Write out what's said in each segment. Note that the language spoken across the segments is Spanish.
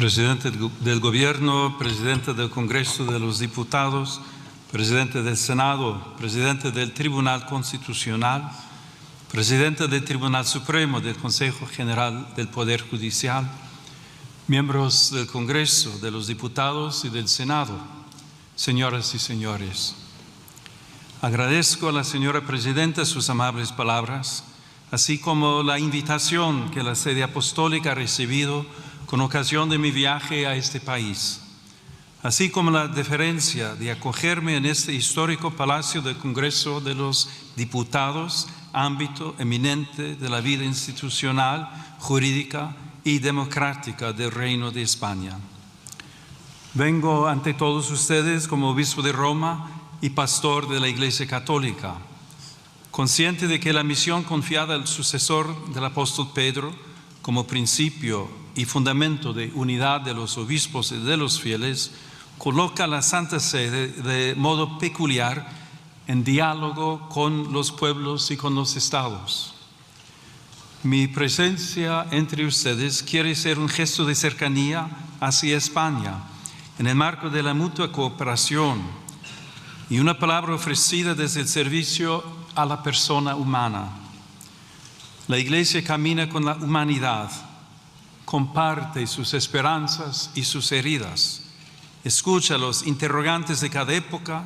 Presidente del Gobierno, Presidente del Congreso de los Diputados, Presidente del Senado, Presidente del Tribunal Constitucional, Presidente del Tribunal Supremo, del Consejo General del Poder Judicial, miembros del Congreso, de los Diputados y del Senado, señoras y señores. Agradezco a la señora Presidenta sus amables palabras, así como la invitación que la Sede Apostólica ha recibido con ocasión de mi viaje a este país, así como la deferencia de acogerme en este histórico Palacio del Congreso de los Diputados, ámbito eminente de la vida institucional, jurídica y democrática del Reino de España. Vengo ante todos ustedes como obispo de Roma y pastor de la Iglesia Católica, consciente de que la misión confiada al sucesor del apóstol Pedro como principio y fundamento de unidad de los obispos y de los fieles, coloca a la Santa Sede de modo peculiar en diálogo con los pueblos y con los estados. Mi presencia entre ustedes quiere ser un gesto de cercanía hacia España, en el marco de la mutua cooperación y una palabra ofrecida desde el servicio a la persona humana. La Iglesia camina con la humanidad, comparte sus esperanzas y sus heridas, escucha los interrogantes de cada época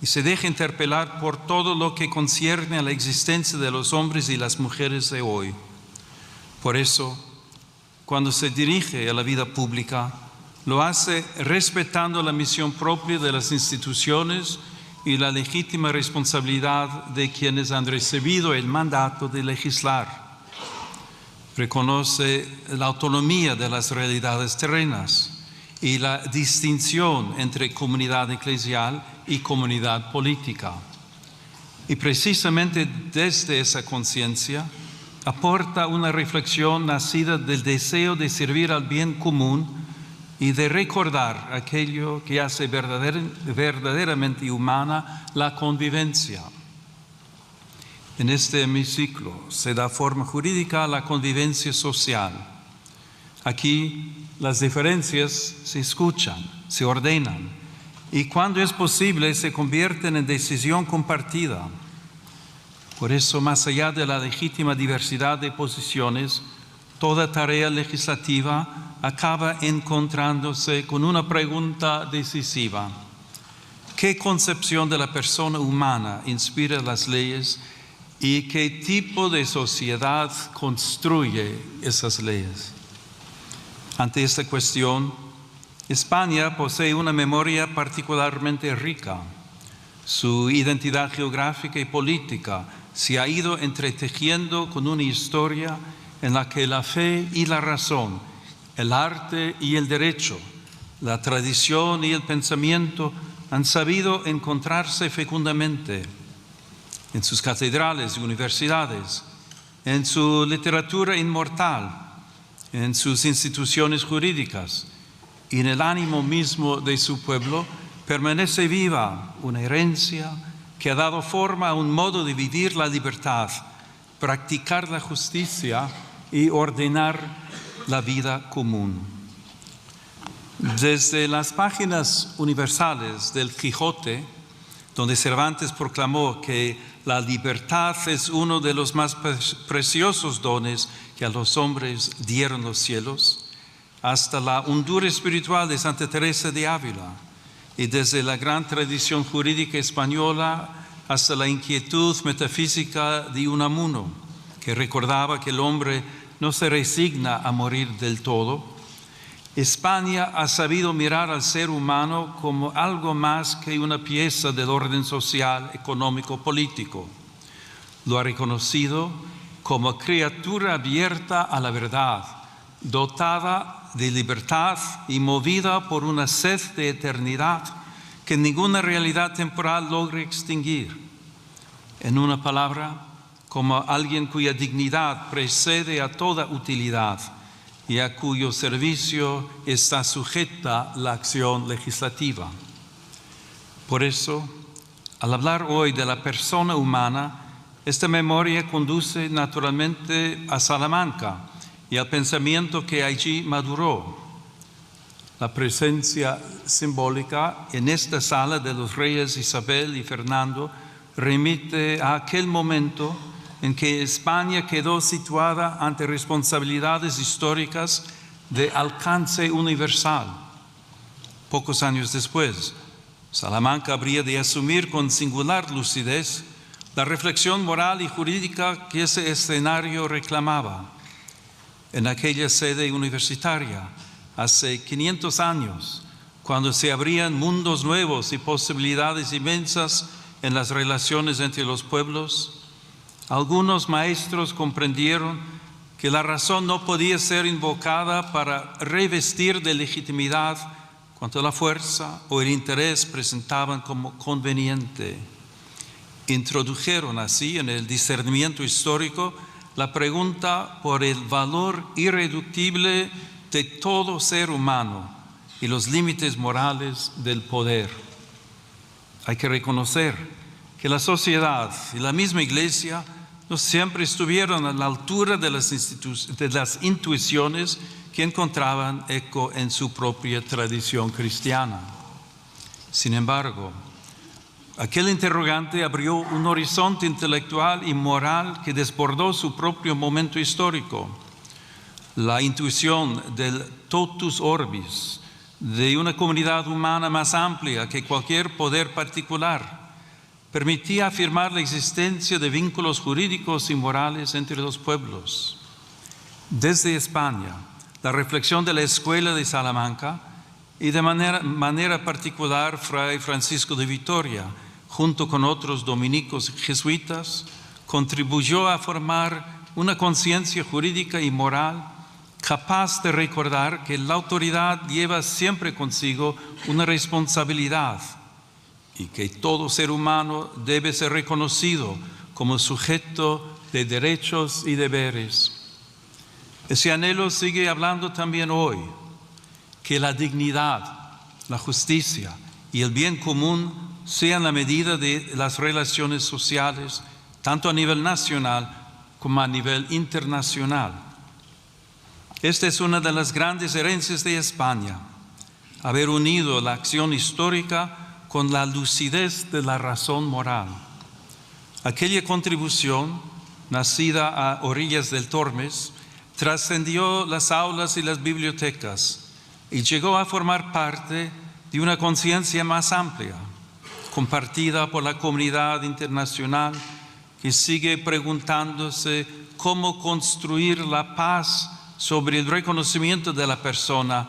y se deja interpelar por todo lo que concierne a la existencia de los hombres y las mujeres de hoy. Por eso, cuando se dirige a la vida pública, lo hace respetando la misión propia de las instituciones y la legítima responsabilidad de quienes han recibido el mandato de legislar. Reconoce la autonomía de las realidades terrenas y la distinción entre comunidad eclesial y comunidad política. Y precisamente desde esa conciencia aporta una reflexión nacida del deseo de servir al bien común y de recordar aquello que hace verdaderamente humana la convivencia. En este hemiciclo se da forma jurídica a la convivencia social. Aquí las diferencias se escuchan, se ordenan y cuando es posible se convierten en decisión compartida. Por eso, más allá de la legítima diversidad de posiciones, toda tarea legislativa acaba encontrándose con una pregunta decisiva. ¿Qué concepción de la persona humana inspira las leyes y qué tipo de sociedad construye esas leyes? Ante esta cuestión, España posee una memoria particularmente rica. Su identidad geográfica y política se ha ido entretejiendo con una historia en la que la fe y la razón, el arte y el derecho, la tradición y el pensamiento han sabido encontrarse fecundamente en sus catedrales y universidades, en su literatura inmortal, en sus instituciones jurídicas y en el ánimo mismo de su pueblo permanece viva una herencia que ha dado forma a un modo de vivir la libertad, practicar la justicia y ordenar la vida común. Desde las páginas universales del Quijote, donde Cervantes proclamó que la libertad es uno de los más preciosos dones que a los hombres dieron los cielos, hasta la hondura espiritual de Santa Teresa de Ávila, y desde la gran tradición jurídica española hasta la inquietud metafísica de Unamuno, que recordaba que el hombre no se resigna a morir del todo, España ha sabido mirar al ser humano como algo más que una pieza del orden social, económico, político. Lo ha reconocido como criatura abierta a la verdad, dotada de libertad y movida por una sed de eternidad que ninguna realidad temporal logra extinguir. En una palabra, como alguien cuya dignidad precede a toda utilidad y a cuyo servicio está sujeta la acción legislativa. Por eso, al hablar hoy de la persona humana, esta memoria conduce naturalmente a Salamanca y al pensamiento que allí maduró. La presencia simbólica en esta sala de los reyes Isabel y Fernando remite a aquel momento en que España quedó situada ante responsabilidades históricas de alcance universal. Pocos años después, Salamanca habría de asumir con singular lucidez la reflexión moral y jurídica que ese escenario reclamaba. En aquella sede universitaria, hace 500 años, cuando se abrían mundos nuevos y posibilidades inmensas en las relaciones entre los pueblos, algunos maestros comprendieron que la razón no podía ser invocada para revestir de legitimidad cuanto la fuerza o el interés presentaban como conveniente. Introdujeron así en el discernimiento histórico la pregunta por el valor irreductible de todo ser humano y los límites morales del poder. Hay que reconocer que la sociedad y la misma Iglesia no siempre estuvieron a la altura de las intuiciones que encontraban eco en su propia tradición cristiana. Sin embargo, aquel interrogante abrió un horizonte intelectual y moral que desbordó su propio momento histórico. La intuición del totus orbis, de una comunidad humana más amplia que cualquier poder particular, permitía afirmar la existencia de vínculos jurídicos y morales entre los pueblos. Desde España, la reflexión de la Escuela de Salamanca y de manera particular Fray Francisco de Vitoria, junto con otros dominicos jesuitas, contribuyó a formar una conciencia jurídica y moral capaz de recordar que la autoridad lleva siempre consigo una responsabilidad y que todo ser humano debe ser reconocido como sujeto de derechos y deberes. Ese anhelo sigue hablando también hoy, que la dignidad, la justicia y el bien común sean la medida de las relaciones sociales, tanto a nivel nacional como a nivel internacional. Esta es una de las grandes herencias de España, haber unido la acción histórica con la lucidez de la razón moral. Aquella contribución, nacida a orillas del Tormes, trascendió las aulas y las bibliotecas y llegó a formar parte de una conciencia más amplia, compartida por la comunidad internacional que sigue preguntándose cómo construir la paz sobre el reconocimiento de la persona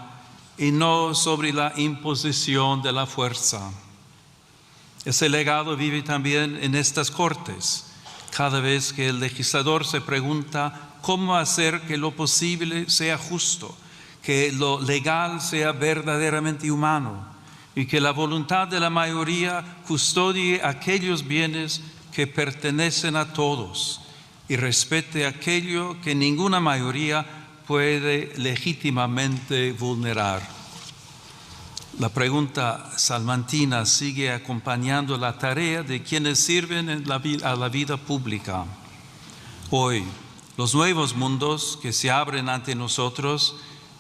y no sobre la imposición de la fuerza. Ese legado vive también en estas Cortes, cada vez que el legislador se pregunta cómo hacer que lo posible sea justo, que lo legal sea verdaderamente humano y que la voluntad de la mayoría custodie aquellos bienes que pertenecen a todos y respete aquello que ninguna mayoría puede legítimamente vulnerar. La pregunta salmantina sigue acompañando la tarea de quienes sirven a la vida pública. Hoy, los nuevos mundos que se abren ante nosotros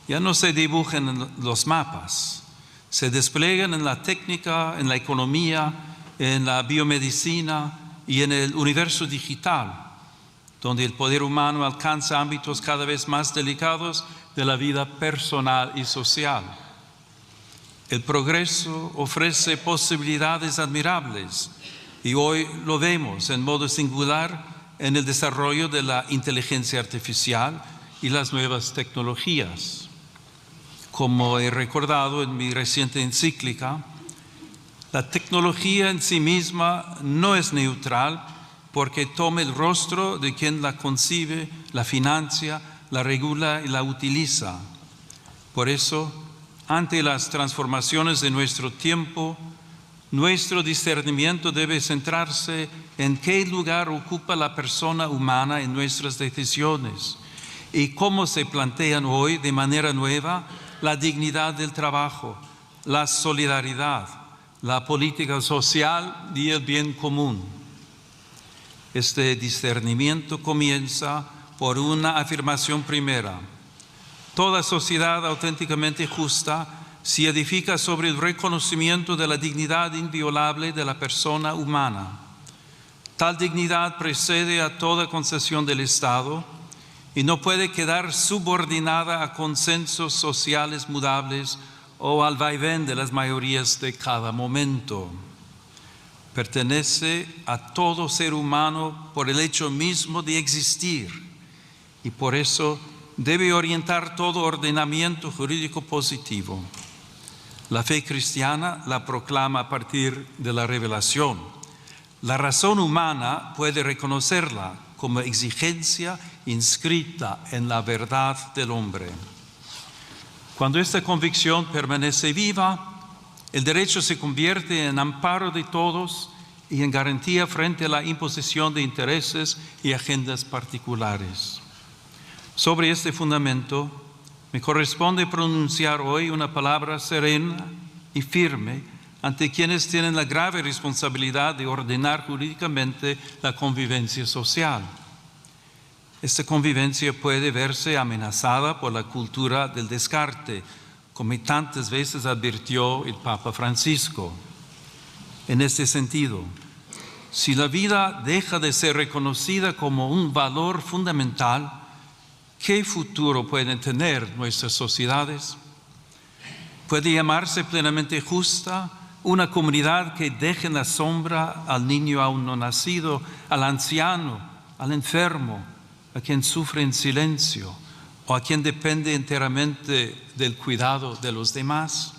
ya no se dibujan en los mapas, se despliegan en la técnica, en la economía, en la biomedicina y en el universo digital, donde el poder humano alcanza ámbitos cada vez más delicados de la vida personal y social. El progreso ofrece posibilidades admirables y hoy lo vemos en modo singular en el desarrollo de la inteligencia artificial y las nuevas tecnologías. Como he recordado en mi reciente encíclica, la tecnología en sí misma no es neutral porque toma el rostro de quien la concibe, la financia, la regula y la utiliza. Por eso, ante las transformaciones de nuestro tiempo, nuestro discernimiento debe centrarse en qué lugar ocupa la persona humana en nuestras decisiones y cómo se plantean hoy de manera nueva la dignidad del trabajo, la solidaridad, la política social y el bien común. Este discernimiento comienza por una afirmación primera. Toda sociedad auténticamente justa se edifica sobre el reconocimiento de la dignidad inviolable de la persona humana. Tal dignidad precede a toda concesión del Estado y no puede quedar subordinada a consensos sociales mudables o al vaivén de las mayorías de cada momento. Pertenece a todo ser humano por el hecho mismo de existir y por eso debe orientar todo ordenamiento jurídico positivo. La fe cristiana la proclama a partir de la revelación. La razón humana puede reconocerla como exigencia inscrita en la verdad del hombre. Cuando esta convicción permanece viva, el derecho se convierte en amparo de todos y en garantía frente a la imposición de intereses y agendas particulares. Sobre este fundamento, me corresponde pronunciar hoy una palabra serena y firme ante quienes tienen la grave responsabilidad de ordenar jurídicamente la convivencia social. Esta convivencia puede verse amenazada por la cultura del descarte, como tantas veces advirtió el Papa Francisco. En este sentido, si la vida deja de ser reconocida como un valor fundamental, ¿qué futuro pueden tener nuestras sociedades? ¿Puede llamarse plenamente justa una comunidad que deje en la sombra al niño aún no nacido, al anciano, al enfermo, a quien sufre en silencio o a quien depende enteramente del cuidado de los demás?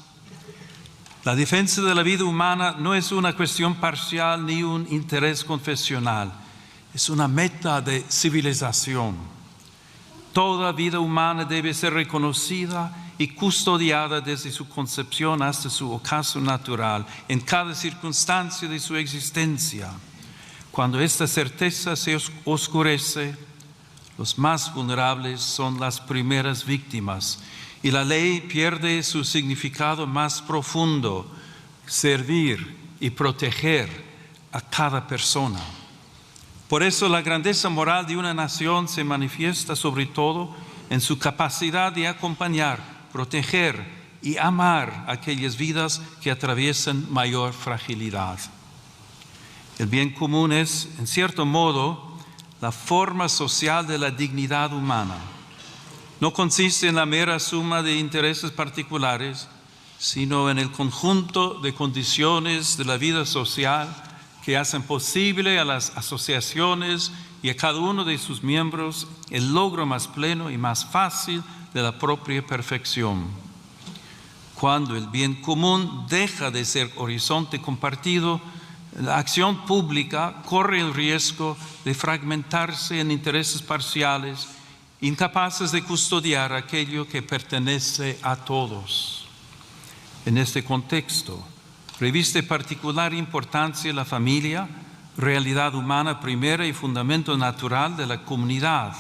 La defensa de la vida humana no es una cuestión parcial ni un interés confesional, es una meta de civilización. Toda vida humana debe ser reconocida y custodiada desde su concepción hasta su ocaso natural, en cada circunstancia de su existencia. Cuando esta certeza se oscurece, los más vulnerables son las primeras víctimas y la ley pierde su significado más profundo, servir y proteger a cada persona. Por eso la grandeza moral de una nación se manifiesta sobre todo en su capacidad de acompañar, proteger y amar aquellas vidas que atraviesan mayor fragilidad. El bien común es, en cierto modo, la forma social de la dignidad humana. No consiste en la mera suma de intereses particulares, sino en el conjunto de condiciones de la vida social que hacen posible a las asociaciones y a cada uno de sus miembros el logro más pleno y más fácil de la propia perfección. Cuando el bien común deja de ser horizonte compartido, la acción pública corre el riesgo de fragmentarse en intereses parciales, incapaces de custodiar aquello que pertenece a todos. En este contexto, reviste particular importancia la familia, realidad humana primera y fundamento natural de la comunidad.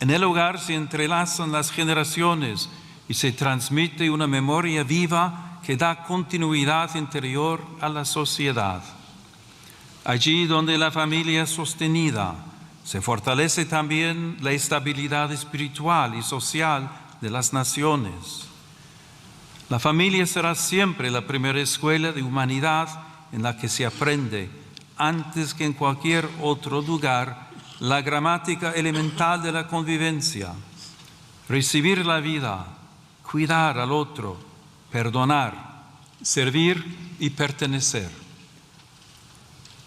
En el hogar se entrelazan las generaciones y se transmite una memoria viva que da continuidad interior a la sociedad. Allí donde la familia es sostenida, se fortalece también la estabilidad espiritual y social de las naciones. La familia será siempre la primera escuela de humanidad en la que se aprende, antes que en cualquier otro lugar, la gramática elemental de la convivencia. Recibir la vida, cuidar al otro, perdonar, servir y pertenecer.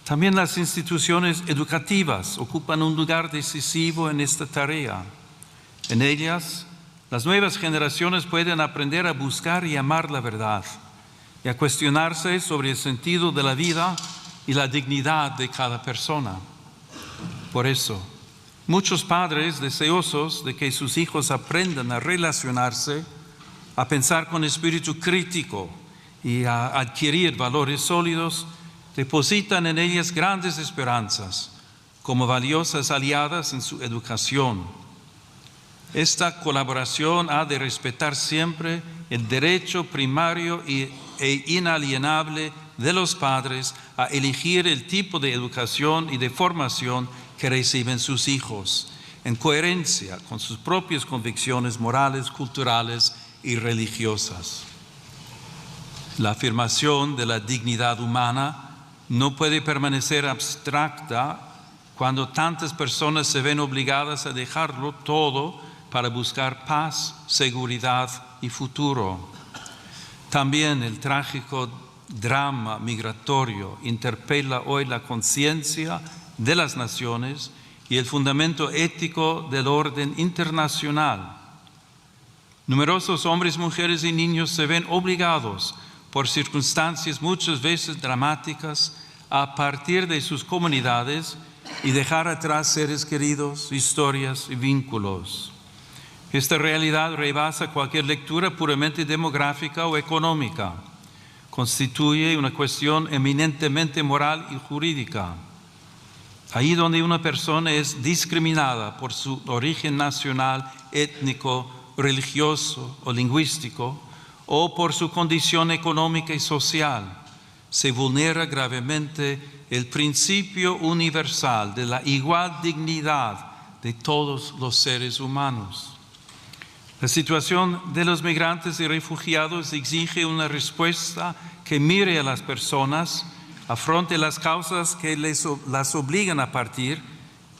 También las instituciones educativas ocupan un lugar decisivo en esta tarea. En ellas, las nuevas generaciones pueden aprender a buscar y amar la verdad y a cuestionarse sobre el sentido de la vida y la dignidad de cada persona. Por eso, muchos padres deseosos de que sus hijos aprendan a relacionarse, a pensar con espíritu crítico y a adquirir valores sólidos, depositan en ellas grandes esperanzas como valiosas aliadas en su educación. Esta colaboración ha de respetar siempre el derecho primario e inalienable de los padres a elegir el tipo de educación y de formación que reciben sus hijos, en coherencia con sus propias convicciones morales, culturales y religiosas. La afirmación de la dignidad humana no puede permanecer abstracta cuando tantas personas se ven obligadas a dejarlo todo para buscar paz, seguridad y futuro. También el trágico drama migratorio interpela hoy la conciencia de las naciones y el fundamento ético del orden internacional. Numerosos hombres, mujeres y niños se ven obligados por circunstancias muchas veces dramáticas a partir de sus comunidades y dejar atrás seres queridos, historias y vínculos. Esta realidad rebasa cualquier lectura puramente demográfica o económica. Constituye una cuestión eminentemente moral y jurídica. Ahí donde una persona es discriminada por su origen nacional, étnico, religioso o lingüístico, o por su condición económica y social, se vulnera gravemente el principio universal de la igual dignidad de todos los seres humanos. La situación de los migrantes y refugiados exige una respuesta que mire a las personas, afronte las causas que las obligan a partir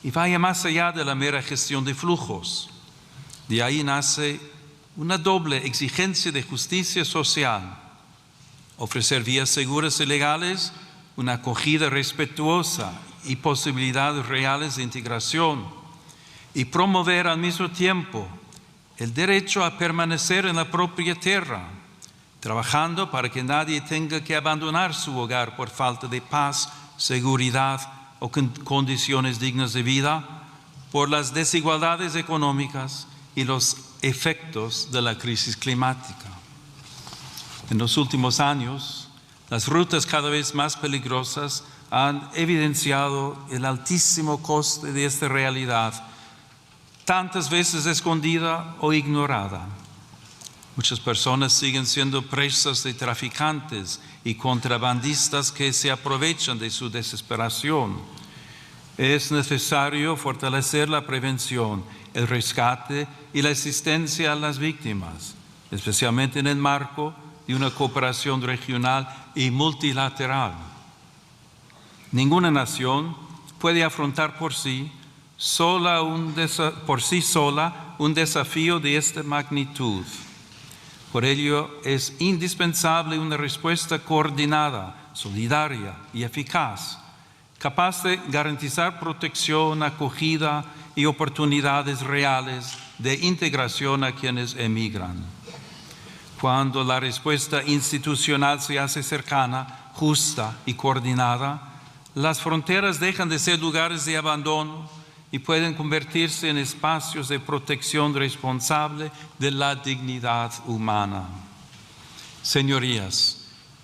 y vaya más allá de la mera gestión de flujos. De ahí nace una doble exigencia de justicia social: ofrecer vías seguras y legales, una acogida respetuosa y posibilidades reales de integración, y promover al mismo tiempo el derecho a permanecer en la propia tierra, trabajando para que nadie tenga que abandonar su hogar por falta de paz, seguridad o condiciones dignas de vida, por las desigualdades económicas y los efectos de la crisis climática. En los últimos años, las rutas cada vez más peligrosas han evidenciado el altísimo coste de esta realidad, tantas veces escondida o ignorada. Muchas personas siguen siendo presas de traficantes y contrabandistas que se aprovechan de su desesperación. Es necesario fortalecer la prevención, el rescate y la asistencia a las víctimas, especialmente en el marco de una cooperación regional y multilateral. Ninguna nación puede afrontar por sí sola un desafío de esta magnitud. Por ello es indispensable una respuesta coordinada, solidaria y eficaz, capaz de garantizar protección, acogida y oportunidades reales de integración a quienes emigran. Cuando la respuesta institucional se hace cercana, justa y coordinada, las fronteras dejan de ser lugares de abandono y pueden convertirse en espacios de protección responsable de la dignidad humana. Señorías,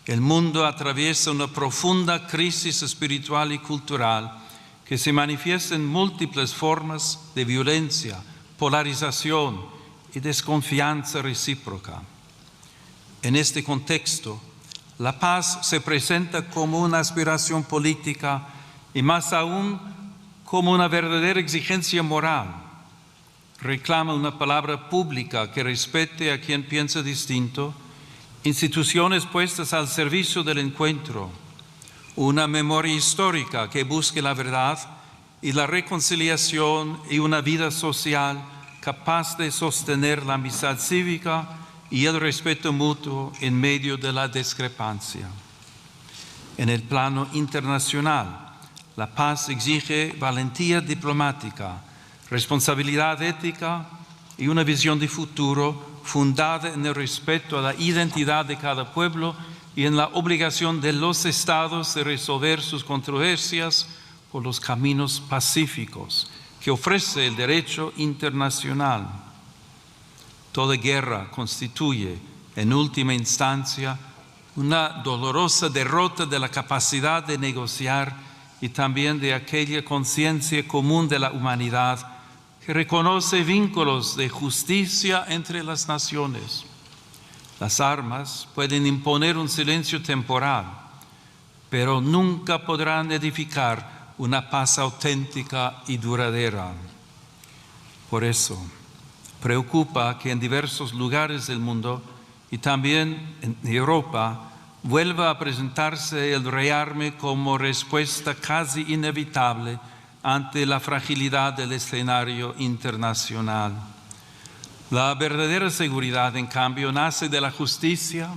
el mundo atraviesa una profunda crisis espiritual y cultural que se manifiesta en múltiples formas de violencia, polarización y desconfianza recíproca. En este contexto, la paz se presenta como una aspiración política y más aún como una verdadera exigencia moral. Reclama una palabra pública que respete a quien piensa distinto, instituciones puestas al servicio del encuentro, una memoria histórica que busque la verdad y la reconciliación y una vida social capaz de sostener la amistad cívica y el respeto mutuo en medio de la discrepancia. En el plano internacional, la paz exige valentía diplomática, responsabilidad ética y una visión de futuro fundada en el respeto a la identidad de cada pueblo y en la obligación de los estados de resolver sus controversias por los caminos pacíficos que ofrece el derecho internacional. Toda guerra constituye, en última instancia, una dolorosa derrota de la capacidad de negociar y también de aquella conciencia común de la humanidad que reconoce vínculos de justicia entre las naciones. Las armas pueden imponer un silencio temporal, pero nunca podrán edificar una paz auténtica y duradera. Por eso, preocupa que en diversos lugares del mundo y también en Europa vuelva a presentarse el rearme como respuesta casi inevitable ante la fragilidad del escenario internacional. La verdadera seguridad, en cambio, nace de la justicia,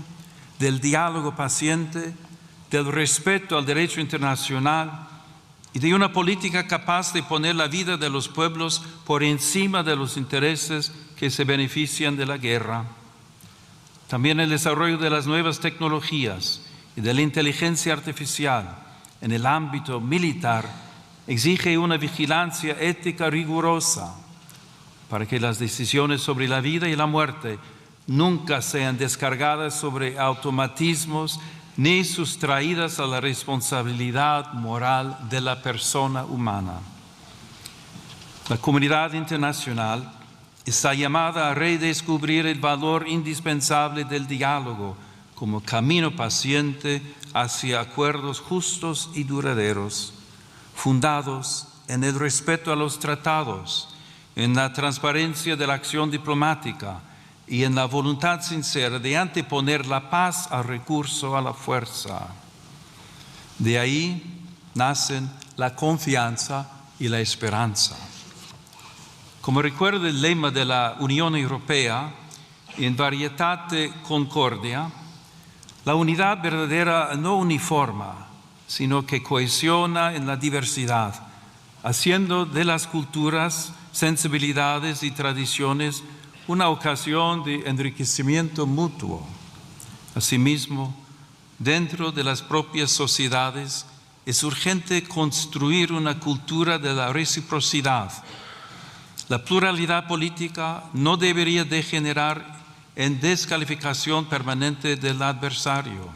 del diálogo paciente, del respeto al derecho internacional y de una política capaz de poner la vida de los pueblos por encima de los intereses que se benefician de la guerra. También el desarrollo de las nuevas tecnologías y de la inteligencia artificial en el ámbito militar exige una vigilancia ética rigurosa para que las decisiones sobre la vida y la muerte nunca sean descargadas sobre automatismos ni sustraídas a la responsabilidad moral de la persona humana. La comunidad internacional está llamada a redescubrir el valor indispensable del diálogo como camino paciente hacia acuerdos justos y duraderos, fundados en el respeto a los tratados, en la transparencia de la acción diplomática y en la voluntad sincera de anteponer la paz al recurso a la fuerza. De ahí nacen la confianza y la esperanza. Como recuerda el lema de la Unión Europea, in varietate concordia, la unidad verdadera no uniforma, sino que cohesiona en la diversidad, haciendo de las culturas, sensibilidades y tradiciones una ocasión de enriquecimiento mutuo. Asimismo, dentro de las propias sociedades es urgente construir una cultura de la reciprocidad. La pluralidad política no debería degenerar en descalificación permanente del adversario.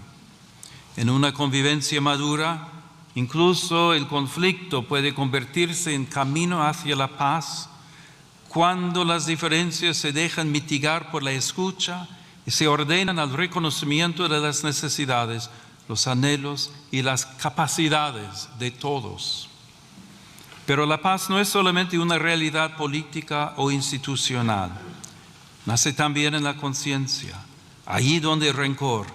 En una convivencia madura, incluso el conflicto puede convertirse en camino hacia la paz cuando las diferencias se dejan mitigar por la escucha y se ordenan al reconocimiento de las necesidades, los anhelos y las capacidades de todos. Pero la paz no es solamente una realidad política o institucional. Nace también en la conciencia, allí donde el rencor,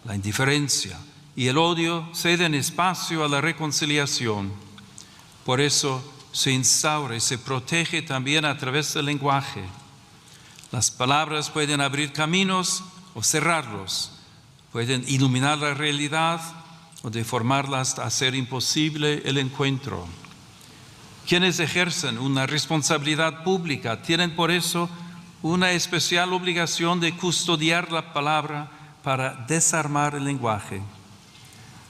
la indiferencia y el odio ceden espacio a la reconciliación. Por eso se instaura y se protege también a través del lenguaje. Las palabras pueden abrir caminos o cerrarlos, pueden iluminar la realidad o deformarla hasta hacer imposible el encuentro. Quienes ejercen una responsabilidad pública tienen por eso una especial obligación de custodiar la palabra para desarmar el lenguaje.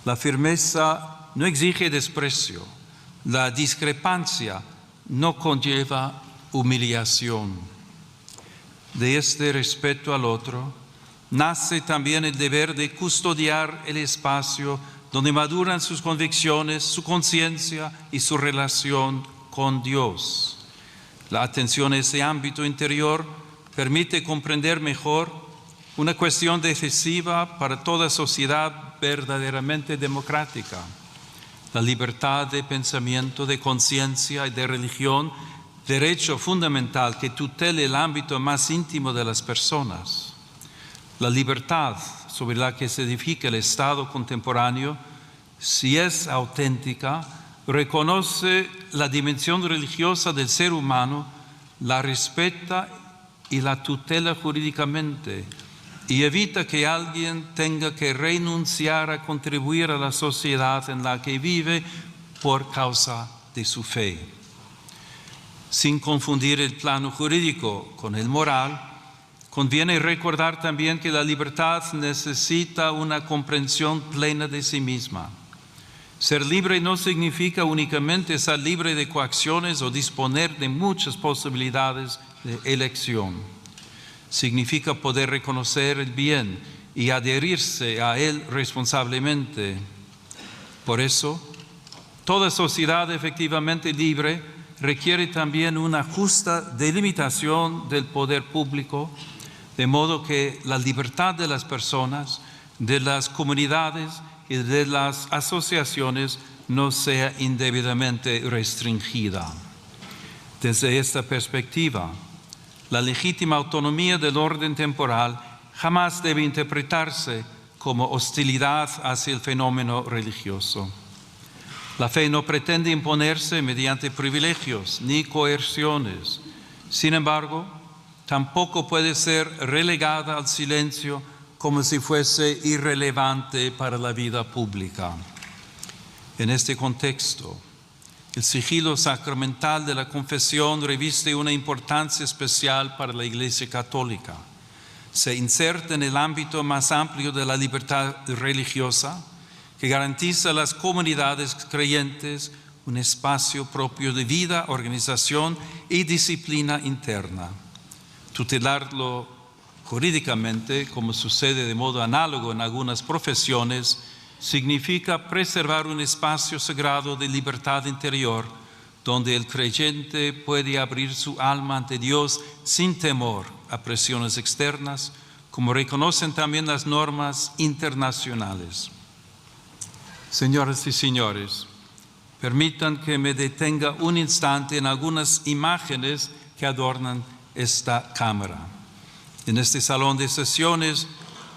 La firmeza no exige desprecio, la discrepancia no conlleva humillación. De este respeto al otro nace también el deber de custodiar el espacio donde maduran sus convicciones, su conciencia y su relación con Dios. La atención a ese ámbito interior permite comprender mejor una cuestión decisiva para toda sociedad verdaderamente democrática: la libertad de pensamiento, de conciencia y de religión, derecho fundamental que tutele el ámbito más íntimo de las personas. La libertad sobre la que se edifica el Estado contemporáneo, si es auténtica, reconoce la dimensión religiosa del ser humano, la respeta y la tutela jurídicamente, y evita que alguien tenga que renunciar a contribuir a la sociedad en la que vive por causa de su fe. Sin confundir el plano jurídico con el moral, conviene recordar también que la libertad necesita una comprensión plena de sí misma. Ser libre no significa únicamente estar libre de coacciones o disponer de muchas posibilidades de elección. Significa poder reconocer el bien y adherirse a él responsablemente. Por eso, toda sociedad efectivamente libre requiere también una justa delimitación del poder público, de modo que la libertad de las personas, de las comunidades y de las asociaciones no sea indebidamente restringida. Desde esta perspectiva, la legítima autonomía del orden temporal jamás debe interpretarse como hostilidad hacia el fenómeno religioso. La fe no pretende imponerse mediante privilegios ni coerciones. Sin embargo, tampoco puede ser relegada al silencio como si fuese irrelevante para la vida pública. En este contexto, el sigilo sacramental de la confesión reviste una importancia especial para la Iglesia Católica. Se inserta en el ámbito más amplio de la libertad religiosa, que garantiza a las comunidades creyentes un espacio propio de vida, organización y disciplina interna. Tutelarlo jurídicamente, como sucede de modo análogo en algunas profesiones, significa preservar un espacio sagrado de libertad interior, donde el creyente puede abrir su alma ante Dios sin temor a presiones externas, como reconocen también las normas internacionales. Señoras y señores, permitan que me detenga un instante en algunas imágenes que adornan esta cámara. En este salón de sesiones,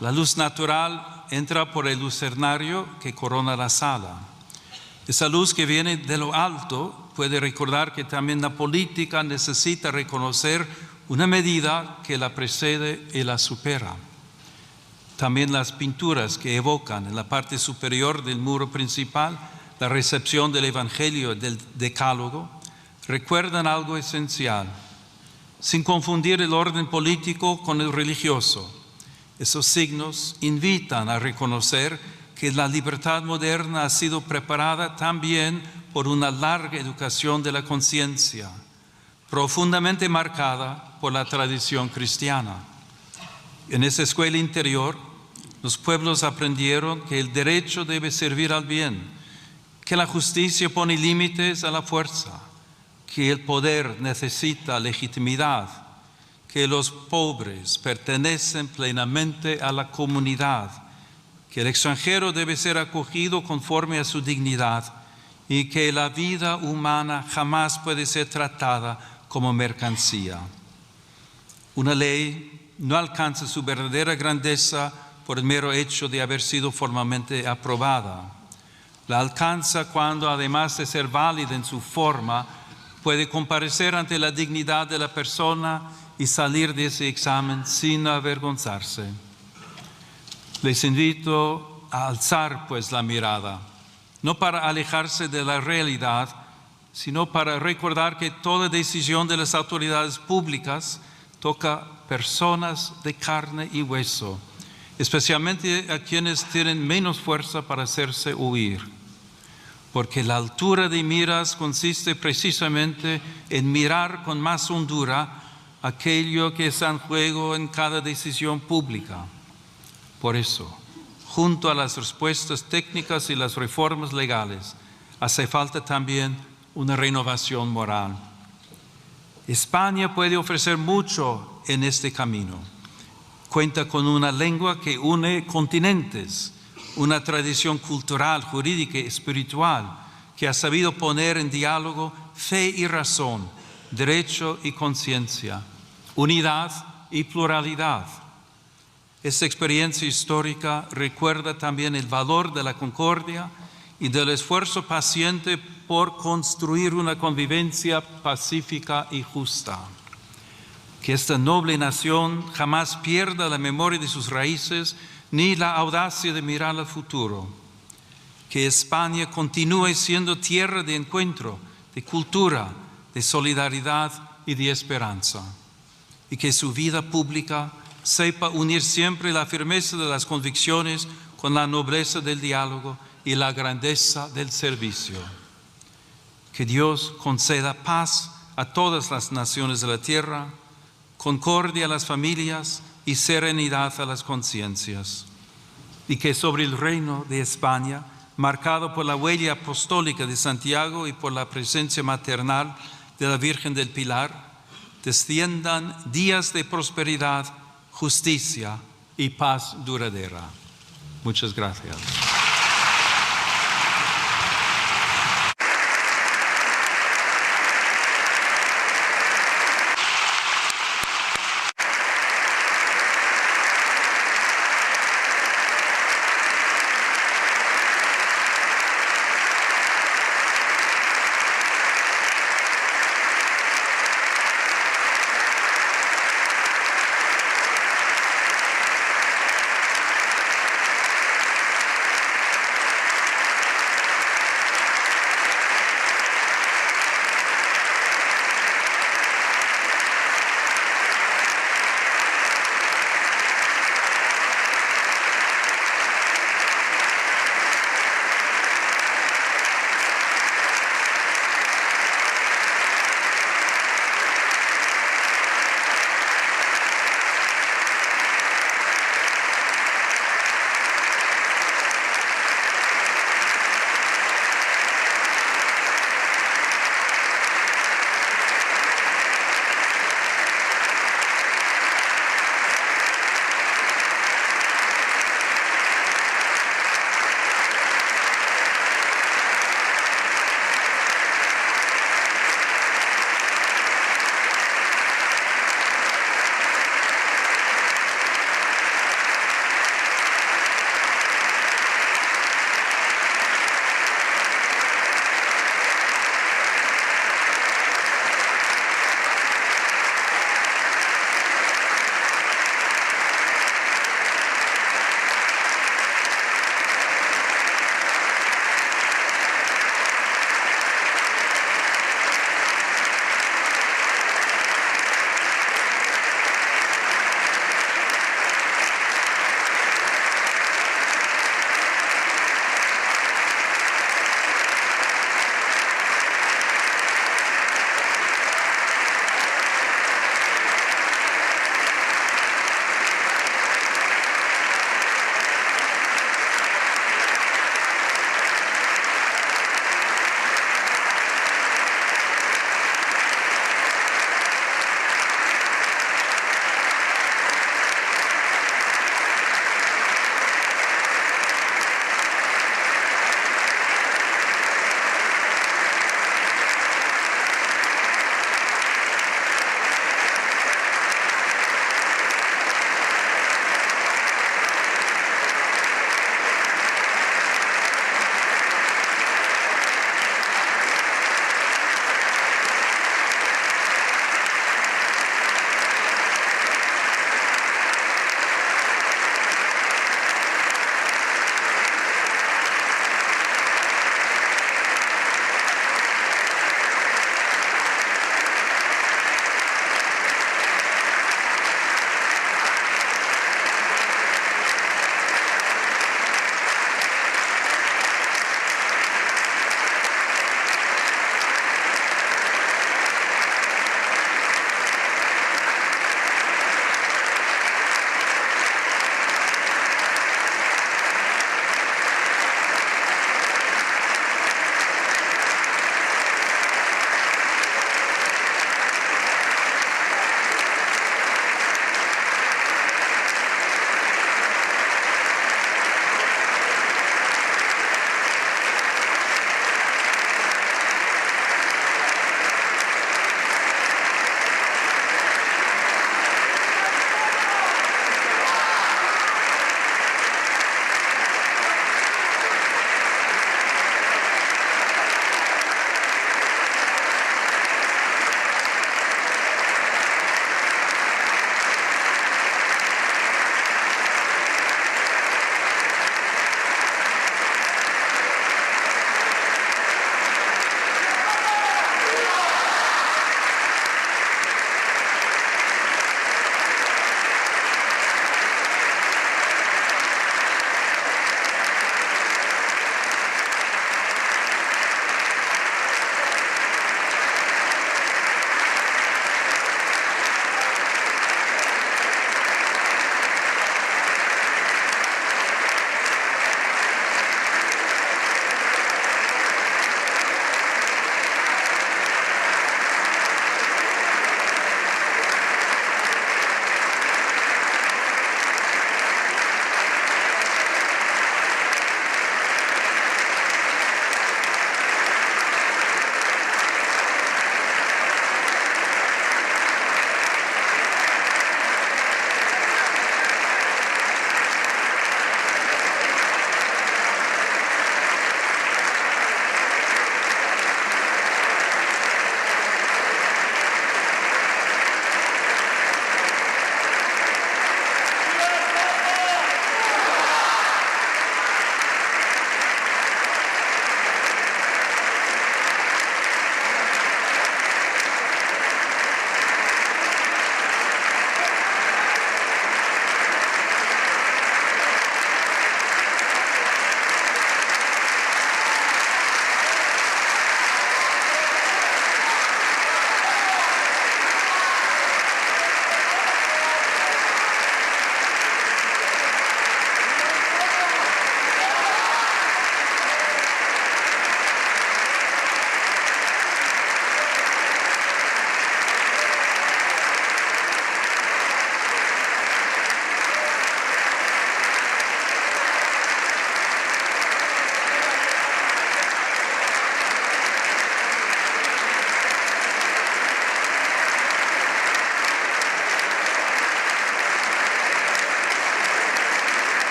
la luz natural entra por el lucernario que corona la sala. Esa luz que viene de lo alto puede recordar que también la política necesita reconocer una medida que la precede y la supera. También las pinturas que evocan en la parte superior del muro principal la recepción del Evangelio del Decálogo recuerdan algo esencial, sin confundir el orden político con el religioso. Esos signos invitan a reconocer que la libertad moderna ha sido preparada también por una larga educación de la conciencia, profundamente marcada por la tradición cristiana. En esa escuela interior, los pueblos aprendieron que el derecho debe servir al bien, que la justicia pone límites a la fuerza, que el poder necesita legitimidad, que los pobres pertenecen plenamente a la comunidad, que el extranjero debe ser acogido conforme a su dignidad y que la vida humana jamás puede ser tratada como mercancía. Una ley no alcanza su verdadera grandeza por el mero hecho de haber sido formalmente aprobada. La alcanza cuando, además de ser válida en su forma, puede comparecer ante la dignidad de la persona y salir de ese examen sin avergonzarse. Les invito a alzar pues la mirada, no para alejarse de la realidad, sino para recordar que toda decisión de las autoridades públicas toca personas de carne y hueso, especialmente a quienes tienen menos fuerza para hacerse oír. Porque la altura de miras consiste precisamente en mirar con más hondura aquello que está en juego en cada decisión pública. Por eso, junto a las respuestas técnicas y las reformas legales, hace falta también una renovación moral. España puede ofrecer mucho en este camino. Cuenta con una lengua que une continentes, una tradición cultural, jurídica y espiritual que ha sabido poner en diálogo fe y razón, derecho y conciencia, unidad y pluralidad. Esta experiencia histórica recuerda también el valor de la concordia y del esfuerzo paciente por construir una convivencia pacífica y justa. Que esta noble nación jamás pierda la memoria de sus raíces ni la audacia de mirar al futuro. Que España continúe siendo tierra de encuentro, de cultura, de solidaridad y de esperanza. Y que su vida pública sepa unir siempre la firmeza de las convicciones con la nobleza del diálogo y la grandeza del servicio. Que Dios conceda paz a todas las naciones de la tierra, concordia a las familias y serenidad a las conciencias. Y que sobre el reino de España, marcado por la huella apostólica de Santiago y por la presencia maternal de la Virgen del Pilar, desciendan días de prosperidad, justicia y paz duradera. Muchas gracias.